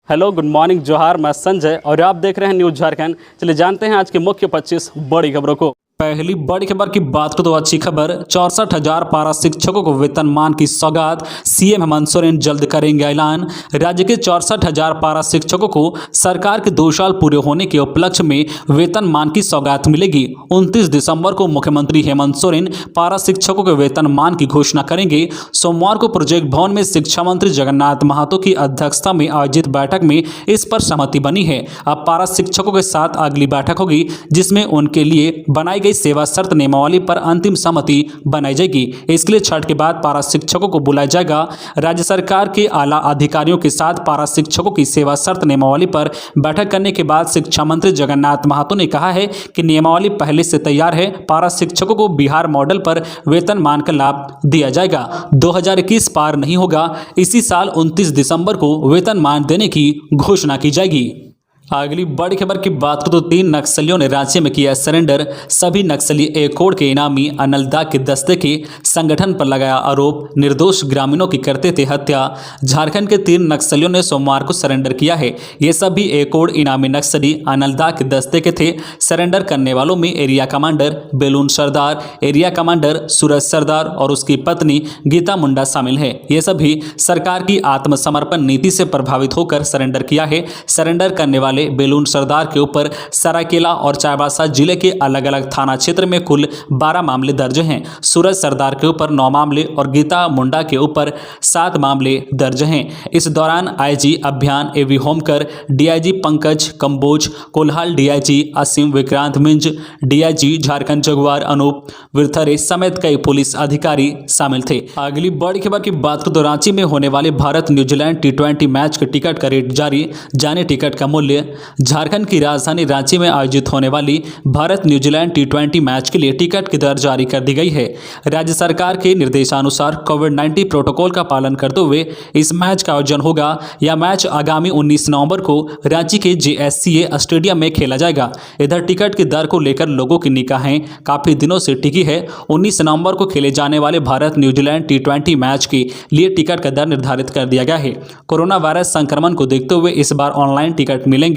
Hello, good morning, जोहार। मैं संजय और आप देख रहे हैं न्यूज़ झारखंड। चलिए जानते हैं आज की मुख्य 25 बड़ी खबरों को। पहली बड़ी खबर की बात करें तो अच्छी खबर, 64,000 पारा शिक्षकों को वेतनमान की सौगात। सीएम हेमंत सोरेन जल्द करेंगे ऐलान। राज्य के 64,000 पारा शिक्षकों को सरकार के 2 साल पूरे होने के उपलक्ष्य में वेतनमान की सौगात मिलेगी। 29 दिसंबर को मुख्यमंत्री हेमंत सोरेन पारा शिक्षकों के वेतनमान की घोषणा करेंगे। सोमवार को प्रोजेक्ट भवन में शिक्षा मंत्री जगन्नाथ महतो की अध्यक्षता में आयोजित बैठक में इस पर सहमति बनी है। अब पारा शिक्षकों के साथ अगली बैठक होगी, जिसमें उनके लिए बनाई सेवा शर्त नियमावली पर अंतिम सहमति बनाई जाएगी। इसके लिए छठ के बाद पारा शिक्षकों को बुलाया जाएगा। राज्य सरकार के आला अधिकारियों के साथ पारा शिक्षकों की सेवा शर्त नियमावली पर बैठक करने के बाद शिक्षा मंत्री जगन्नाथ महतो ने कहा है कि नियमावली पहले से तैयार है। पारा शिक्षकों को बिहार मॉडल पर वेतनमान का लाभ दिया जाएगा। 2021 पार नहीं होगा। इसी साल 29 दिसंबर को वेतनमान देने की घोषणा की जाएगी। अगली बड़ी खबर की बात करें तो 3 नक्सलियों ने रांची में किया सरेंडर। सभी नक्सली एककोड के इनामी अनलदा के दस्ते के संगठन पर लगाया आरोप। निर्दोष ग्रामीणों की करते थे हत्या। झारखंड के 3 नक्सलियों ने सोमवार को सरेंडर किया है। ये सभी एककोड इनामी नक्सली अनलदा के दस्ते के थे। सरेंडर करने वालों में एरिया कमांडर बेलून सरदार, एरिया कमांडर सूरज सरदार और उसकी पत्नी गीता मुंडा शामिल है। ये सभी सरकार की आत्मसमर्पण नीति से प्रभावित होकर सरेंडर किया है। सरेंडर करने वाले बेलून सरदार के ऊपर सरायकेला और चाईबासा जिले के अलग अलग थाना क्षेत्र में कुल 12 मामले दर्ज हैं। सूरज सरदार के ऊपर 9 मामले और गीता मुंडा के ऊपर 7 मामले दर्ज हैं। इस दौरान आईजी अभियान एवी होमकर, डीआईजी पंकज कंबोज, कोल्हाल डीआईजी असीम विक्रांत मिंज, डीआईजी झारखंड जगुआर अनूप विरथरे समेत कई पुलिस अधिकारी शामिल थे। अगली बड़ी खबर की बात करें तो रांची में होने वाले भारत न्यूजीलैंड T20 मैच के टिकट का रेट जारी। जाने टिकट का मूल्य। झारखंड की राजधानी रांची में आयोजित होने वाली भारत न्यूजीलैंड T20 मैच के लिए टिकट की दर जारी कर दी गई है। राज्य सरकार के निर्देशानुसार कोविड-19 प्रोटोकॉल का पालन करते हुए इस मैच का आयोजन होगा। यह मैच आगामी 19 नवंबर को रांची के JSCA स्टेडियम में खेला जाएगा। इधर टिकट की दर को लेकर लोगों की निगाहें काफी दिनों से टिकी है। 19 नवंबर को खेले जाने वाले भारत न्यूजीलैंड T20 मैच के लिए टिकट का दर निर्धारित कर दिया गया है। कोरोना वायरस संक्रमण को देखते हुए इस बार ऑनलाइन टिकट मिलेंगे।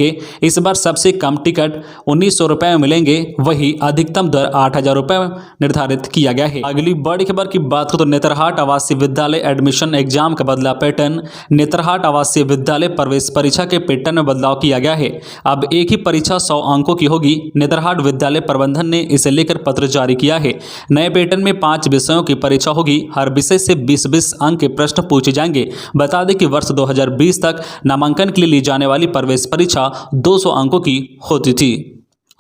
इस बार सबसे कम टिकट 1900 रुपए में मिलेंगे, वही अधिकतम दर 8,000 रुपए निर्धारित किया गया है। अगली बड़ी खबर की बात करें तो नेतरहाट आवासीय विद्यालय एडमिशन एग्जाम का बदला पैटर्न। नेतरहाट आवासीय विद्यालय प्रवेश परीक्षा के पैटर्न में बदलाव किया गया है। अब एक ही परीक्षा 100 अंकों की होगी। नेतरहाट विद्यालय प्रबंधन ने इसे लेकर पत्र जारी किया है। नए पैटर्न में 5 विषयों की परीक्षा होगी। हर विषय से 20-20 अंक के प्रश्न पूछे जाएंगे। बता दें कि वर्ष 2020 तक नामांकन के लिए ली जाने वाली प्रवेश परीक्षा 200 अंकों की होती थी।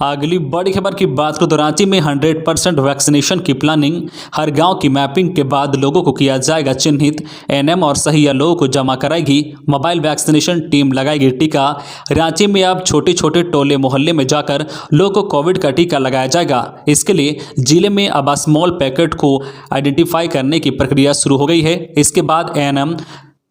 अगली बड़ी खबर की बात करें तो रांची में 100% वैक्सीनेशन की प्लानिंग। हर गांव की मैपिंग के बाद लोगों को किया जाएगा चिन्हित। एनएम और सहिया लोगों को जमा कराएगी। मोबाइल वैक्सीनेशन टीम लगाएगी टीका। रांची में अब छोटे छोटे टोले मोहल्ले में जाकर लोगों को कोविड का टीका लगाया जाएगा। इसके लिए जिले में अब स्मॉल पैकेट को आइडेंटिफाई करने की प्रक्रिया शुरू हो गई है। इसके बाद एनएम,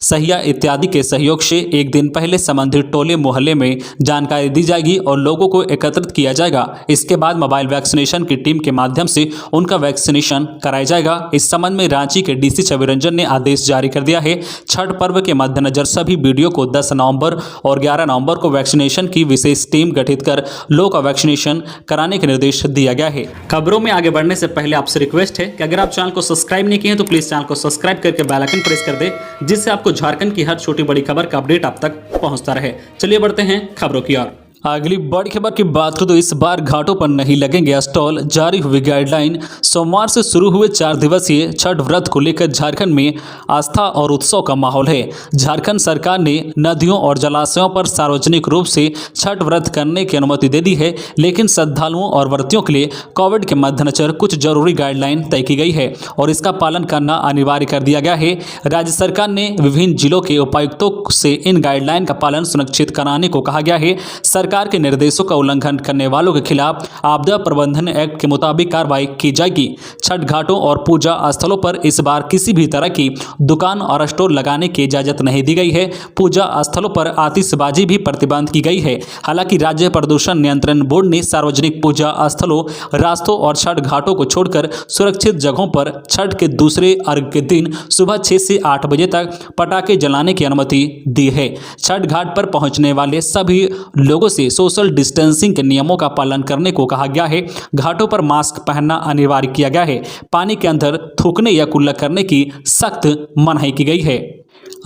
सहिया इत्यादि के सहयोग से एक दिन पहले संबंधित टोले मोहल्ले में जानकारी दी जाएगी और लोगों को एकत्रित किया जाएगा। इसके बाद मोबाइल वैक्सीनेशन की टीम के माध्यम से उनका वैक्सीनेशन कराया जाएगा। इस संबंध में रांची के डीसी छवि रंजन ने आदेश जारी कर दिया है। छठ पर्व के मद्देनजर सभी बीडीओ को 10 नवंबर और 11 नवंबर को वैक्सीनेशन की विशेष टीम गठित कर लोगों का वैक्सीनेशन कराने के निर्देश दिया गया है। खबरों में आगे बढ़ने से पहले आपसे रिक्वेस्ट है कि अगर आप चैनल को सब्सक्राइब नहीं किए तो प्लीज चैनल को सब्सक्राइब करके बेल आइकन प्रेस कर दे, जिससे आपको झारखंड की हर छोटी बड़ी खबर का अपडेट आप तक पहुंचता रहे। चलिए बढ़ते हैं खबरों की ओर। अगली बड़ी खबर की बात करें तो इस बार घाटों पर नहीं लगेंगे स्टॉल। जारी हुई गाइडलाइन। सोमवार से शुरू हुए 4 दिवसीय छठ व्रत को लेकर झारखंड में आस्था और उत्सव का माहौल है। झारखंड सरकार ने नदियों और जलाशयों पर सार्वजनिक रूप से छठ व्रत करने की अनुमति दे दी है, लेकिन श्रद्धालुओं और व्रतियों के लिए कोविड के मद्देनजर कुछ जरूरी गाइडलाइन तय की गई है और इसका पालन करना अनिवार्य कर दिया गया है। राज्य सरकार ने विभिन्न जिलों के उपायुक्तों से इन गाइडलाइन का पालन सुनिश्चित कराने को कहा गया है। सरकार सरकार के निर्देशों का उल्लंघन करने वालों के खिलाफ आपदा प्रबंधन एक्ट के मुताबिक कार्रवाई की जाएगी। छठ घाटों और पूजा स्थलों पर इस बार किसी भी तरह की दुकान और स्टोर लगाने की इजाजत नहीं दी गई है। पूजा स्थलों पर आतिशबाजी भी प्रतिबंध की गई है। हालांकि राज्य प्रदूषण नियंत्रण बोर्ड ने सार्वजनिक पूजा स्थलों, रास्तों और छठ घाटों को छोड़कर सुरक्षित जगहों पर छठ के दूसरे अर्घ के दिन सुबह 6 से 8 बजे तक पटाखे जलाने की अनुमति दी है। छठ घाट पर पहुंचने वाले सभी लोगों से सोशल डिस्टेंसिंग के नियमों का पालन करने को कहा गया है। घाटों पर मास्क पहनना अनिवार्य किया गया है। पानी के अंदर थूकने या कुल्ला करने की सख्त मनाही की गई है।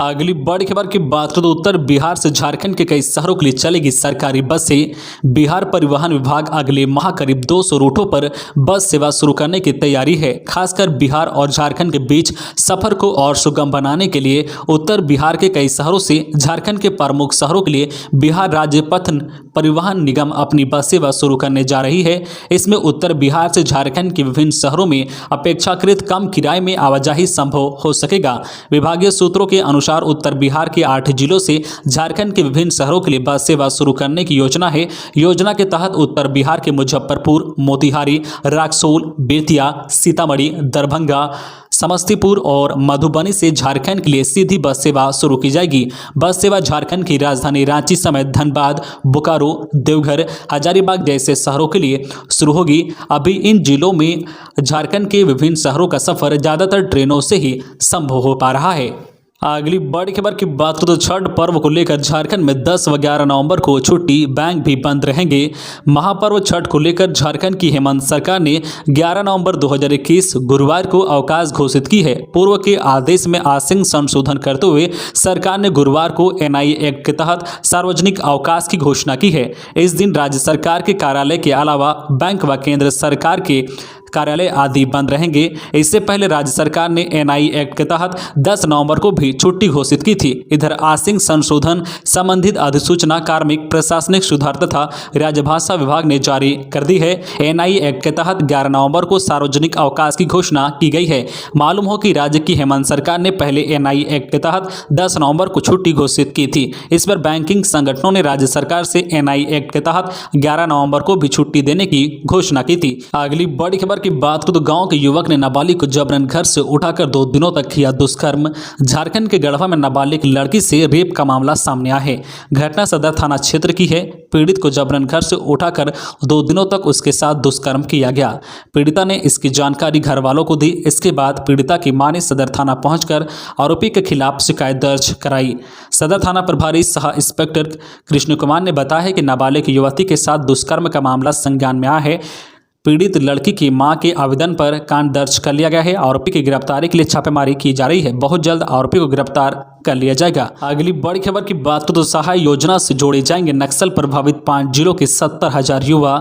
अगली बड़ी खबर की बात करें तो उत्तर बिहार से झारखंड के कई शहरों के लिए चलेगी सरकारी बसें। बिहार परिवहन विभाग अगले माह करीब 200 रूटों पर बस सेवा शुरू करने की तैयारी है। खासकर बिहार और झारखंड के बीच सफर को और सुगम बनाने के लिए उत्तर बिहार के कई शहरों से झारखंड के प्रमुख शहरों के लिए बिहार राज्य पथ परिवहन निगम अपनी बस सेवा शुरू करने जा रही है। इसमें उत्तर बिहार से झारखंड के विभिन्न शहरों में अपेक्षाकृत कम किराए में आवाजाही संभव हो सकेगा। विभागीय सूत्रों के अनुसार उत्तर बिहार के 8 जिलों से झारखंड के विभिन्न शहरों के लिए बस सेवा शुरू करने की योजना है। योजना के तहत उत्तर बिहार के मुजफ्फरपुर, मोतिहारी, रक्सौल, बेतिया, सीतामढ़ी, दरभंगा, समस्तीपुर और मधुबनी से झारखंड के लिए सीधी बस सेवा शुरू की जाएगी। बस सेवा झारखंड की राजधानी रांची समेत धनबाद, बोकारो, देवघर, हजारीबाग जैसे शहरों के लिए शुरू होगी। अभी इन जिलों में झारखंड के विभिन्न शहरों का सफर ज्यादातर ट्रेनों से ही संभव हो पा रहा है। अगली बड़ी खबर की बात करें तो छठ पर्व को लेकर झारखंड में 10 व 11 नवंबर को छुट्टी, बैंक भी बंद रहेंगे। महापर्व छठ को लेकर झारखंड की हेमंत सरकार ने 11 नवंबर 2021 गुरुवार को अवकाश घोषित की है। पूर्व के आदेश में आंशिक संशोधन करते हुए सरकार ने गुरुवार को एनआई एक्ट के तहत सार्वजनिक अवकाश की घोषणा की है। इस दिन राज्य सरकार के कार्यालय के अलावा बैंक व केंद्र सरकार के कार्यालय आदि बंद रहेंगे। इससे पहले राज्य सरकार ने एनआई एक्ट के तहत 10 नवंबर को भी छुट्टी घोषित की थी। इधर आंशिक संशोधन संबंधित अधिसूचना कार्मिक प्रशासनिक सुधार तथा राजभाषा विभाग ने जारी कर दी है। एनआई एक्ट के तहत 11 नवंबर को सार्वजनिक अवकाश की घोषणा की गई है। मालूम हो कि राज्य की हेमंत सरकार ने पहले एनआई एक्ट के तहत 10 नवंबर को छुट्टी घोषित की थी। इस पर बैंकिंग संगठनों ने राज्य सरकार से एनआई एक्ट के तहत 11 नवंबर को भी छुट्टी देने की घोषणा की थी। अगली बड़ी खबर की बात करें तो गांव के युवक ने नाबालिग को जबरन घर से उठाकर 2 दिनों तक किया दुष्कर्म। झारखंड के गढ़वा में नाबालिग लड़की से रेप का मामला सामने आया है। घटना सदर थाना क्षेत्र की है। पीड़ित को जबरन घर से उठाकर 2 दिनों तक उसके साथ दुष्कर्म किया गया। पीड़िता ने इसकी जानकारी घर वालों को दी। इसके बाद पीड़िता की मां ने सदर थाना पहुंचकर आरोपी के खिलाफ शिकायत दर्ज कराई। सदर थाना प्रभारी सह इंस्पेक्टर कृष्ण कुमार ने बताया कि नाबालिग युवती के साथ दुष्कर्म का मामला संज्ञान में आया है। पीड़ित लड़की की मां के आवेदन पर कांड दर्ज कर लिया गया है। आरोपी की गिरफ्तारी के लिए छापेमारी की जा रही है। बहुत जल्द आरोपी को गिरफ्तार कर लिया जाएगा। अगली बड़ी खबर की बात करें तो सहाय योजना से जोड़े जाएंगे नक्सल प्रभावित 5 जिलों के 70,000 युवा।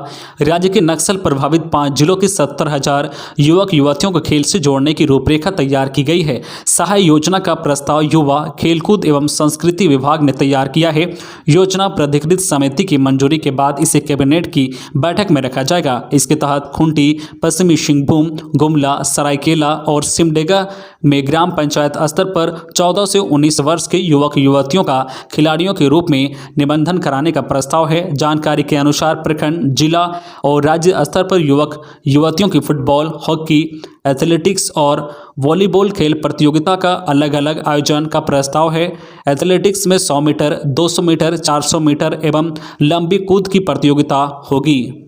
राज्य के नक्सल प्रभावित 5 जिलों के 70,000 युवक युवतियों को खेल से जोड़ने की रूपरेखा तैयार की गई है। सहाय योजना का प्रस्ताव युवा, खेलकूद एवं संस्कृति विभाग ने तैयार किया है। योजना प्राधिकृत समिति की मंजूरी के बाद इसे कैबिनेट की बैठक में रखा जाएगा। इसके तहत खूंटी, पश्चिमी सिंहभूम, गुमला, सरायकेला और सिमडेगा में ग्राम पंचायत स्तर पर 14 से 19 वर्ष के युवक युवतियों का खिलाड़ियों के रूप में निबंधन कराने का प्रस्ताव है। जानकारी के अनुसार प्रखंड, जिला और राज्य स्तर पर युवक युवतियों की फुटबॉल, हॉकी, एथलेटिक्स और वॉलीबॉल खेल प्रतियोगिता का अलग अलग आयोजन का प्रस्ताव है। एथलेटिक्स में 100 मीटर, 200 मीटर, 400 मीटर एवं लंबी कूद की प्रतियोगिता होगी।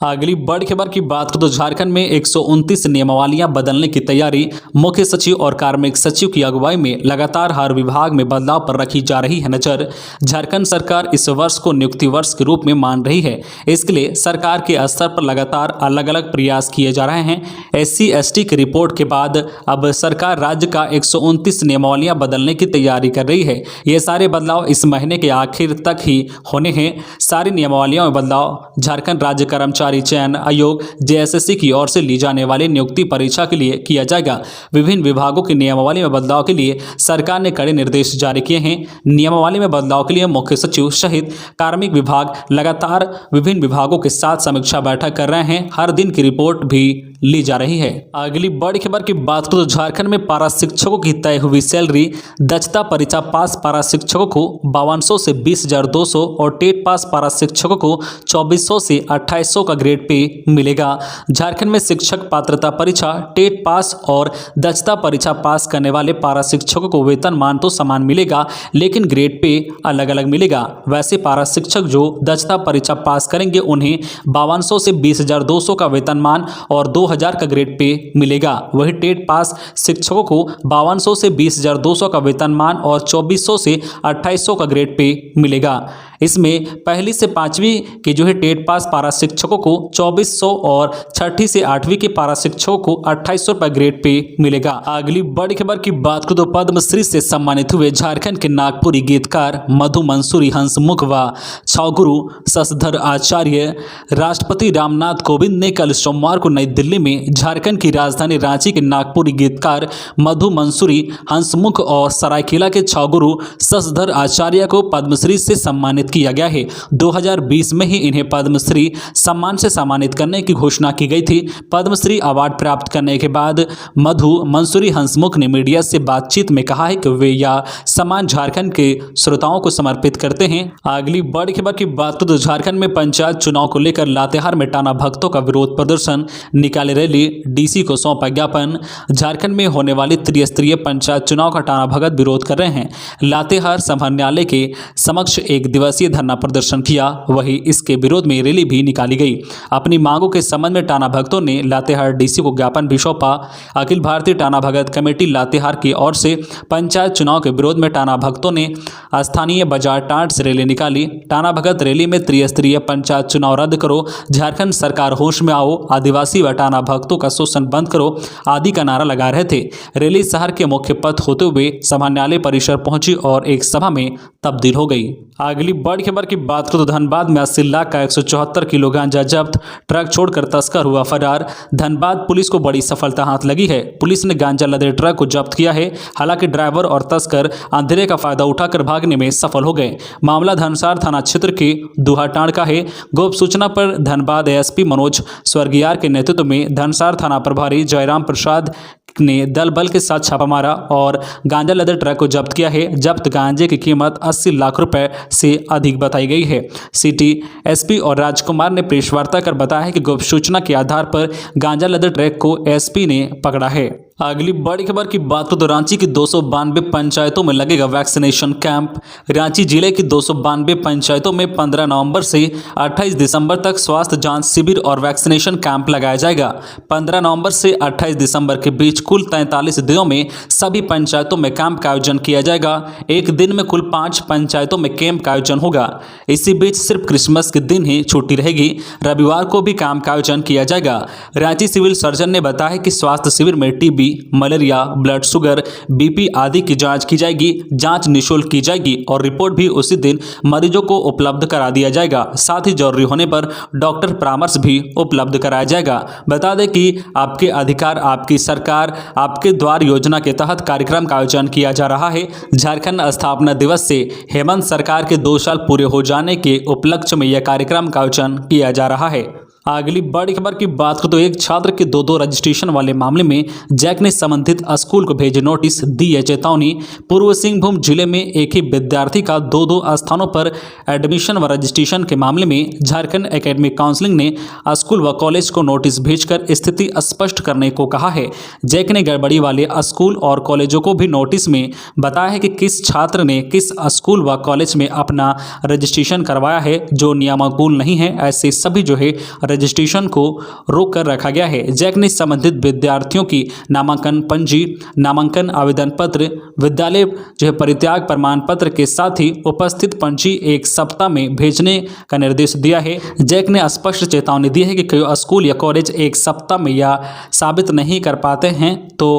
अगली बड़ी खबर की बात करें तो झारखंड में 129 नियमावलियां बदलने की तैयारी। मुख्य सचिव और कार्मिक सचिव की अगुवाई में लगातार हर विभाग में बदलाव पर रखी जा रही है नजर। झारखंड सरकार इस वर्ष को नियुक्ति वर्ष के रूप में मान रही है। इसके लिए सरकार के स्तर पर लगातार अलग अलग प्रयास किए जा रहे हैं। SC/ST की रिपोर्ट के बाद अब सरकार राज्य का 129 नियमावलियां बदलने की तैयारी कर रही है। ये सारे बदलाव इस महीने के आखिर तक ही होने हैं। सारी नियमावलियों में बदलाव झारखंड राज्य कर्मचारी कर्मचारी चयन आयोग जेएसएससी की ओर से ली जाने वाली नियुक्ति परीक्षा के लिए किया जाएगा। विभिन्न विभागों की नियमावली में बदलाव के लिए सरकार ने कड़े निर्देश जारी किए हैं। नियमावली में बदलाव के लिए मुख्य सचिव सहित कार्मिक विभाग लगातार विभिन्न विभागों के साथ समीक्षा बैठक कर रहे हैं। हर दिन की रिपोर्ट भी ली जा रही है। अगली बड़ी खबर की बात करें तो झारखंड में पारा शिक्षकों की तय हुई सैलरी, दक्षता परीक्षा पास पारा शिक्षकों को 5200 से 20,200 और टेट पास पारा शिक्षकों को 2400 से 2800 का ग्रेड पे मिलेगा। झारखंड में शिक्षक पात्रता परीक्षा, टेट पास और दक्षता परीक्षा पास करने वाले पारा शिक्षकों को वेतनमान तो समान मिलेगा, लेकिन ग्रेड पे अलग अलग मिलेगा। वैसे पारा शिक्षक जो दक्षता परीक्षा पास करेंगे उन्हें 5200 से 20,200 का वेतनमान और 2000 का ग्रेड पे मिलेगा। वही टेट पास शिक्षकों को 5200 से 20,200 का वेतनमान और 2400 से 2800 का ग्रेड पे मिलेगा। इसमें पहली से पांचवी के जो है टेट पास पारा शिक्षकों को 2400 और छठी से आठवीं के पारा शिक्षकों को 2800 रुपये ग्रेड पे मिलेगा। अगली बड़ी खबर की बात करें तो पद्मश्री से सम्मानित हुए झारखंड के नागपुरी गीतकार मधु मंसूरी, हंसमुख व छागुरु शशधर आचार्य राष्ट्रपति रामनाथ कोविंद ने कल सोमवार को नई दिल्ली में झारखंड की राजधानी रांची के नागपुरी गीतकार मधु मंसूरी, हंसमुख और सरायकेला के छागुरु शशधर आचार्य को पद्मश्री से सम्मानित किया गया है। 2020 में ही इन्हें पद्मश्री सम्मान से सम्मानित करने की घोषणा की गई थी। पद्मश्री अवार्ड प्राप्त करने के बाद मधु मंसूरी हंसमुख ने मीडिया से बातचीत में कहा है कि वे यह सम्मान झारखंड के श्रोताओं को समर्पित करते हैं। अगली बड़ी खबर की बात करें तो झारखंड में पंचायत चुनाव को लेकर लातेहार में टाना भक्तों का विरोध प्रदर्शन, निकाले रैली, डीसी को सौंपा ज्ञापन। झारखंड में होने वाली त्रिस्तरीय पंचायत चुनाव का टाना भगत विरोध कर रहे हैं। लातेहार समाहरणालय के समक्ष एक दिवसीय धरना प्रदर्शन किया, वही इसके विरोध में रैली भी निकाली गई। अपनी मांगों के संबंध में टाना भक्तों ने लातेहार डीसी को ज्ञापन भी सौंपा। अखिल भारतीय टाना भगत कमेटी लातेहार की ओर से पंचायत चुनाव के विरोध में टाना भक्तों ने स्थानीय बाजार टाट से रैली निकाली। टाना भगत रैली में त्रिस्तरीय पंचायत चुनाव रद्द करो, झारखंड सरकार होश में आओ, आदिवासी व टाना भक्तों का शोषण बंद करो आदि का नारा लगा रहे थे। रैली शहर के मुख्य पथ होते हुए समाहरणालय परिसर पहुंची और एक सभा में तब्दील हो गई। अगली बड़ी खबर की बात करें तो धनबाद में 80 लाख का 174 किलो गांजा जब्त, ट्रक छोड़कर तस्कर हुआ फरार। धनबाद पुलिस को बड़ी सफलता हाथ लगी है। पुलिस ने गांजा लदे ट्रक को जब्त किया है। हालांकि ड्राइवर और तस्कर अंधेरे का फायदा उठाकर भागने में सफल हो गए। मामला धनसार थाना क्षेत्र के दुहाटांड़ का है। गुप्त सूचना पर धनबाद एएसपी मनोज स्वर्गियार के नेतृत्व में धनसार थाना प्रभारी जयराम प्रसाद ने दल बल के साथ छापा मारा और गांजा लदे ट्रक को जब्त किया है। जब्त गांजे की कीमत 80 लाख रुपए से अधिक बताई गई है। सिटी एसपी और राजकुमार ने प्रेस वार्ता कर बताया है कि गुप्त सूचना के आधार पर गांजा लदे ट्रक को एसपी ने पकड़ा है। अगली बड़ी खबर की बात करें तो रांची की 292 पंचायतों में लगेगा वैक्सीनेशन कैंप। रांची जिले की 292 पंचायतों में 15 नवंबर से 28 दिसंबर तक स्वास्थ्य जांच शिविर और वैक्सीनेशन कैंप लगाया जाएगा। 15 नवंबर से 28 दिसंबर के बीच कुल 43 दिनों में सभी पंचायतों में कैंप का आयोजन किया जाएगा। एक दिन में कुल 5 पंचायतों में कैंप का आयोजन होगा। इसी बीच सिर्फ क्रिसमस के दिन ही छुट्टी रहेगी। रविवार को भी कैंप का आयोजन किया जाएगा। रांची सिविल सर्जन ने बताया कि स्वास्थ्य शिविर में TB, malaria, blood sugar, BP आदि की जांच की जाएगी। जांच निःशुल्क की जाएगी और रिपोर्ट भी उसी दिन मरीजों को उपलब्ध करा दिया जाएगा। साथ ही जरूरी होने पर डॉक्टर परामर्श भी उपलब्ध कराया जाएगा। बता दें कि आपके अधिकार आपकी सरकार आपके द्वार योजना के तहत कार्यक्रम का आयोजन किया जा रहा है। झारखंड स्थापना दिवस से हेमंत सरकार के 2 साल पूरे हो जाने के उपलक्ष्य में यह कार्यक्रम का आयोजन किया जा रहा है। अगली बड़ी खबर की बात करें तो एक छात्र के 2 रजिस्ट्रेशन वाले मामले में जैक ने संबंधित स्कूल को भेजे नोटिस, दी है चेतावनी। पूर्व सिंहभूम जिले में एक ही विद्यार्थी का 2 स्थानों पर एडमिशन व रजिस्ट्रेशन के मामले में झारखंड एकेडमिक काउंसिल ने स्कूल व कॉलेज को नोटिस भेजकर स्थिति स्पष्ट करने को कहा है। जैक ने गड़बड़ी वाले स्कूल और कॉलेजों को भी नोटिस में बताया है कि किस छात्र ने किस स्कूल व कॉलेज में अपना रजिस्ट्रेशन करवाया है जो नियमानुकूल नहीं है। ऐसे सभी जो है रजिस्ट्रेशन को रोक कर रखा गया है। जैक ने संबंधित विद्यार्थियों की नामांकन पंजी, नामांकन आवेदन पत्र, विद्यालय जो है परित्याग प्रमाण पत्र के साथ ही उपस्थित पंजी 1 सप्ताह में भेजने का निर्देश दिया है। जैक ने स्पष्ट चेतावनी दी है कि कोई स्कूल या कॉलेज 1 सप्ताह में या साबित नहीं कर पाते हैं तो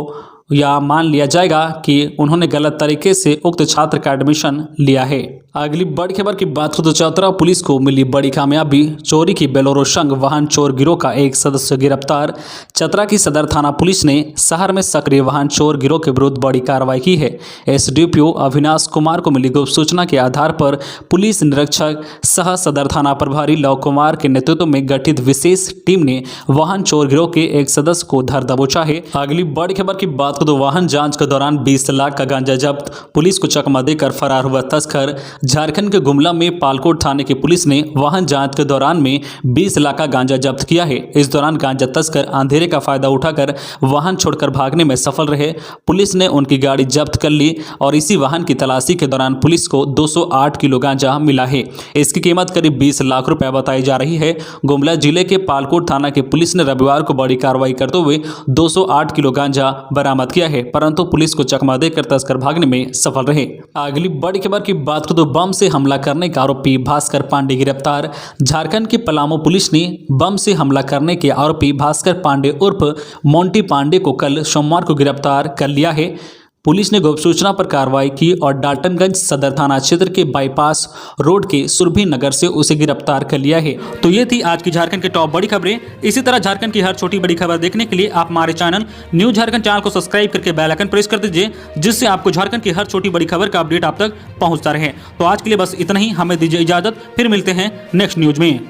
या मान लिया जाएगा कि उन्होंने गलत तरीके से उक्त छात्र का एडमिशन लिया है। अगली बड़ी खबर की बात करें तो चतरा पुलिस को मिली बड़ी कामयाबी। चोरी की बेलोरो संग वाहन चोर गिरोह का एक सदस्य गिरफ्तार। चतरा की सदर थाना पुलिस ने शहर में सक्रिय वाहन चोर गिरोह के विरुद्ध बड़ी कार्रवाई की है। एसडीपीओ अविनाश कुमार को मिली गुप्त सूचना के आधार पर पुलिस निरीक्षक सह सदर थाना प्रभारी लव कुमार के नेतृत्व में गठित विशेष टीम ने वाहन चोर गिरोह के एक सदस्य को धर दबोचा है। अगली बड़ी खबर की बात करें तो वाहन जांच के दौरान 20 लाख का गांजा जब्त। पुलिस को चकमा देकर फरार हुआ तस्कर। झारखंड के गुमला में पालकोट थाने की पुलिस ने वाहन जांच के दौरान में 20 लाख का गांजा जब्त किया है। इस दौरान गांजा तस्कर अंधेरे का फायदा उठाकर वाहन छोड़कर भागने में सफल रहे। पुलिस ने उनकी गाड़ी जब्त कर ली और इसी वाहन की तलाशी के दौरान पुलिस को 208 किलो गांजा मिला है। इसकी कीमत करीब 20 लाख रुपए बताई जा रही है। गुमला जिले के पालकोट थाना की पुलिस ने रविवार को बड़ी कार्रवाई करते हुए 208 किलो गांजा बरामद किया है, परंतु पुलिस को चकमा देकर तस्कर भागने में सफल रहे। अगली बड़ी खबर की बात करें तो बम से हमला करने का आरोपी भास्कर पांडे गिरफ्तार। झारखंड की पलामू पुलिस ने बम से हमला करने के आरोपी भास्कर पांडे उर्फ मोंटी पांडे को कल सोमवार को गिरफ्तार कर लिया है। पुलिस ने गुप्त सूचना पर कार्रवाई की और डाल्टनगंज सदर थाना क्षेत्र के बाईपास रोड के सुरभि नगर से उसे गिरफ्तार कर लिया है। तो ये थी आज की झारखंड की टॉप बड़ी खबरें। इसी तरह झारखंड की हर छोटी बड़ी खबर देखने के लिए आप हमारे चैनल न्यूज झारखंड चैनल को सब्सक्राइब करके बेल आइकन प्रेस कर दीजिए, जिससे आपको झारखंड की हर छोटी बड़ी खबर का अपडेट आप तक पहुंचता रहे। तो आज के लिए बस इतना ही, हमें दीजिए इजाजत, फिर मिलते हैं नेक्स्ट न्यूज में।